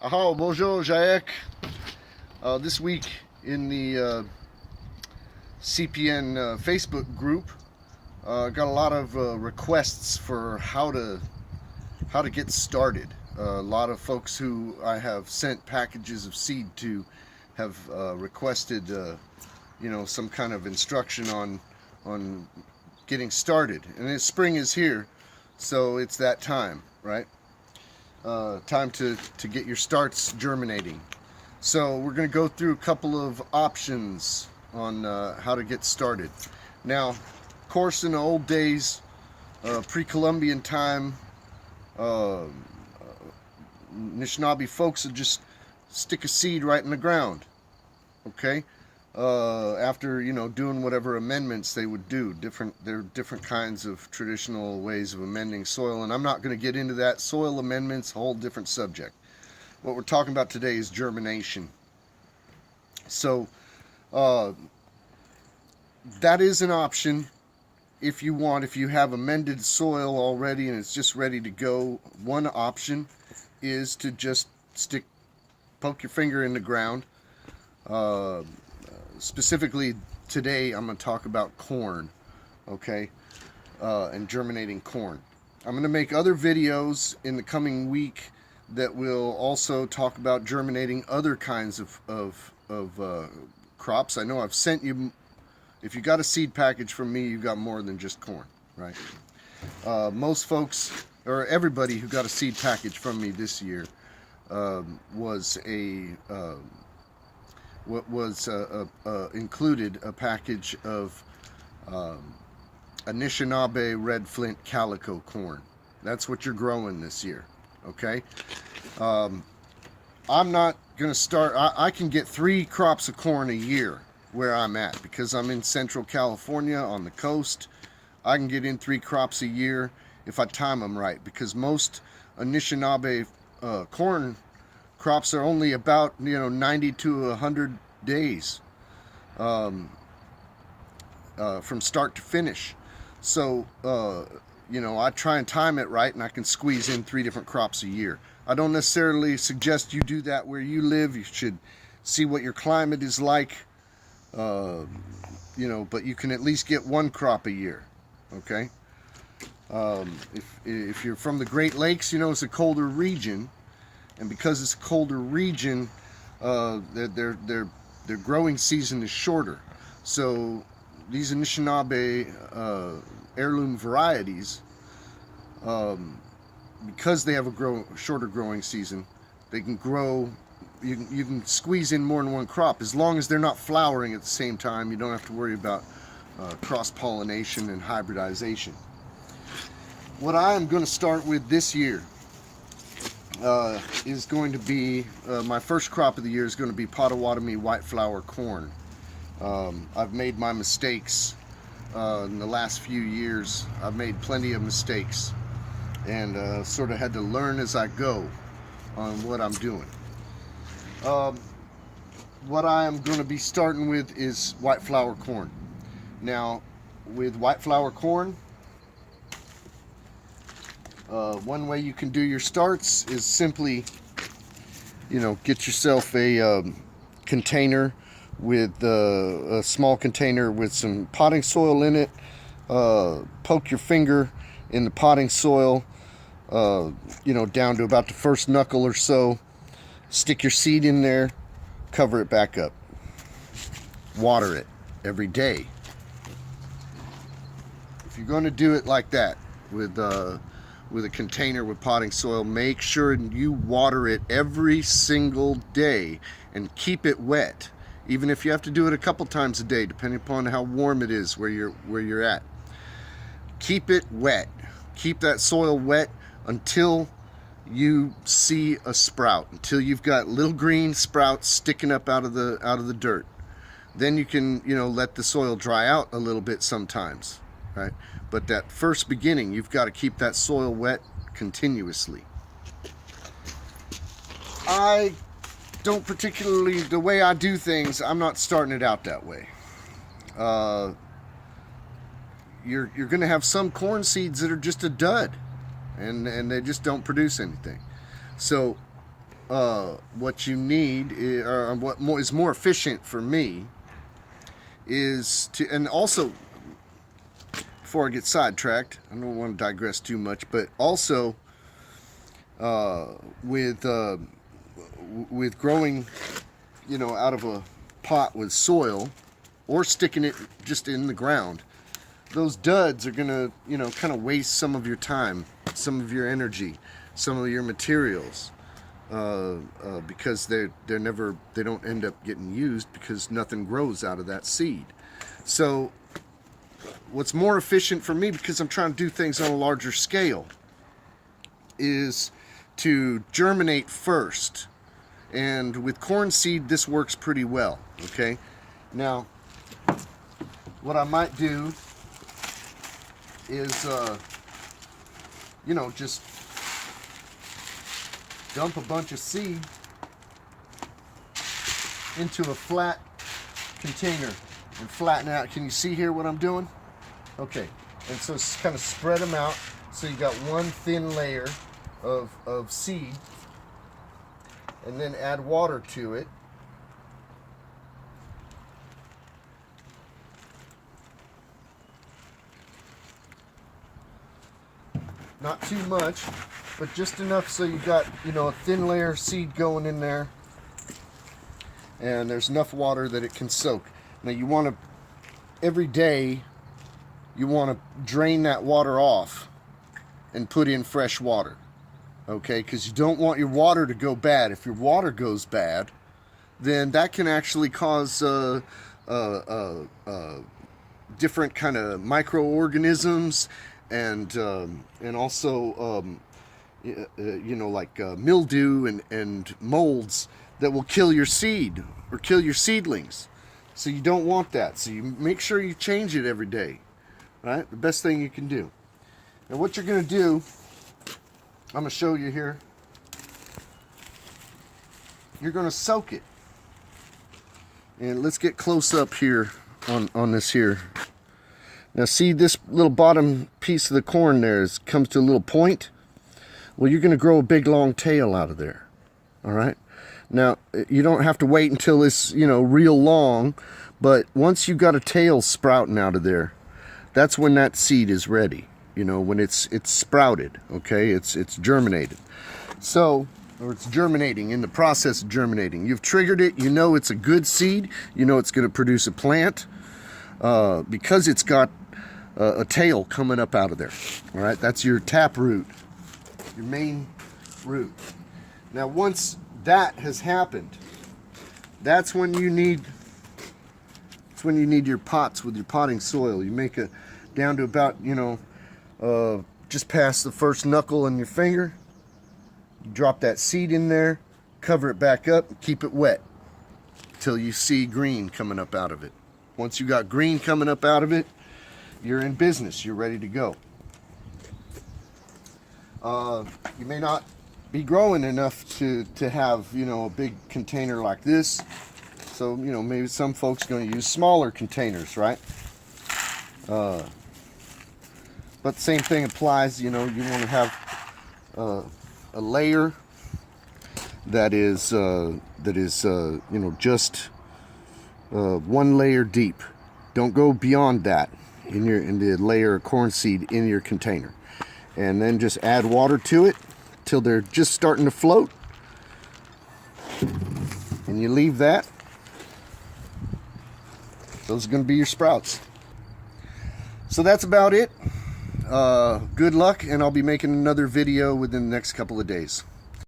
Aha, bonjour, Jaek. This week in the CPN Facebook group, got a lot of requests for how to get started. A lot of folks who I have sent packages of seed to have requested, some kind of instruction on getting started. And spring is here, so it's that time, right? Time to get your starts germinating. So we're going to go through a couple of options on how to get started. Now, of course, in the old days, pre-Columbian time, Anishinaabe folks would just stick a seed right in the ground. Okay, after doing whatever amendments they would do. There are different kinds of traditional ways of amending soil, and I'm not going to get into that. Soil amendments, a whole different subject. What we're talking about today is germination. So that is an option if you want. If you have amended soil already and it's just ready to go, one option is to just poke your finger in the ground. Specifically today I'm going to talk about corn, okay, and germinating corn. I'm going to make other videos in the coming week that will also talk about germinating other kinds of crops. I know I've sent you, if you got a seed package from me, you got more than just corn, right? Most folks, or everybody who got a seed package from me this year included a package of Anishinaabe red flint calico corn. That's what you're growing this year, okay? I'm not going to start. I can get 3 crops of corn a year where I'm at because I'm in Central California on the coast. I can get in 3 crops a year if I time them right, because most Anishinaabe corn crops are only about 90 to 100 days from start to finish. So I try and time it right, and I can squeeze in 3 different crops a year. I don't necessarily suggest you do that where you live. You should see what your climate is like, but you can at least get 1 crop a year, okay? If you're from the Great Lakes, it's a colder region. And because it's a colder region, their growing season is shorter. So these Anishinaabe heirloom varieties, because they have a shorter growing season, they can grow. You can squeeze in more than 1 crop as long as they're not flowering at the same time. You don't have to worry about cross-pollination and hybridization. What I am going to start with this year is going to be, my first crop of the year is going to be Potawatomi white flour corn. I've made my mistakes in the last few years. I've made plenty of mistakes and sort of had to learn as I go on what I'm doing. What I am going to be starting with is white flour corn. Now, with white flour corn, one way you can do your starts is simply, get yourself a container with a small container with some potting soil in it. Poke your finger in the potting soil, down to about the first knuckle or so. Stick your seed in there, cover it back up. Water it every day. If you're going to do it like that with a container with potting soil, make sure you water it every single day and keep it wet, even if you have to do it a couple times a day, depending upon how warm it is where you're at. Keep it wet. Keep that soil wet until you see a sprout, until you've got little green sprouts sticking up out of the dirt. Then you can let the soil dry out a little bit sometimes, right? But that first beginning, you've got to keep that soil wet continuously. I don't particularly, the way I do things, I'm not starting it out that way. You're going to have some corn seeds that are just a dud, and they just don't produce anything. So what you need, or what is more efficient for me, is to, and also, before I get sidetracked, I don't want to digress too much, but also with growing, out of a pot with soil, or sticking it just in the ground, those duds are gonna, kind of waste some of your time, some of your energy, some of your materials, because they don't end up getting used, because nothing grows out of that seed. So what's more efficient for me, because I'm trying to do things on a larger scale, is to germinate first. And with corn seed, this works pretty well. Okay, now what I might do is just dump a bunch of seed into a flat container and flatten out. Can you see here what I'm doing? Okay, and so kind of spread them out, so you got one thin layer of seed, and then add water to it. Not too much, but just enough so you got, a thin layer of seed going in there, and there's enough water that it can soak. Now you want to, every day, you want to drain that water off and put in fresh water, okay? Because you don't want your water to go bad. If your water goes bad, then that can actually cause different kind of microorganisms, and also like mildew and molds that will kill your seed or kill your seedlings. So you don't want that. So you make sure you change it every day, right? The best thing you can do. Now what you're going to do, I'm going to show you here. You're going to soak it. And let's get close up here on this here. Now see this little bottom piece of the corn there comes to a little point? Well, you're going to grow a big long tail out of there. All right? Now, you don't have to wait until it's, real long, but once you've got a tail sprouting out of there, that's when that seed is ready. When it's sprouted, okay? It's germinated. So, or it's germinating, in the process of germinating. You've triggered it, it's a good seed, it's going to produce a plant, because it's got a tail coming up out of there. All right, that's your tap root, your main root. Now once that has happened, that's when you need your pots with your potting soil. You make it down to about just past the first knuckle on your finger. You drop that seed in there, cover it back up, and keep it wet till you see green coming up out of it. Once you got green coming up out of it, you're in business. You're ready to go. You may not be growing enough to have, a big container like this. So, maybe some folks are going to use smaller containers, right? But the same thing applies. You want to have a layer that is just one layer deep. Don't go beyond that in the layer of corn seed in your container, and then just add water to it till they're just starting to float, and you leave that. Those are going to be your sprouts. So that's about it. Good luck, and I'll be making another video within the next couple of days.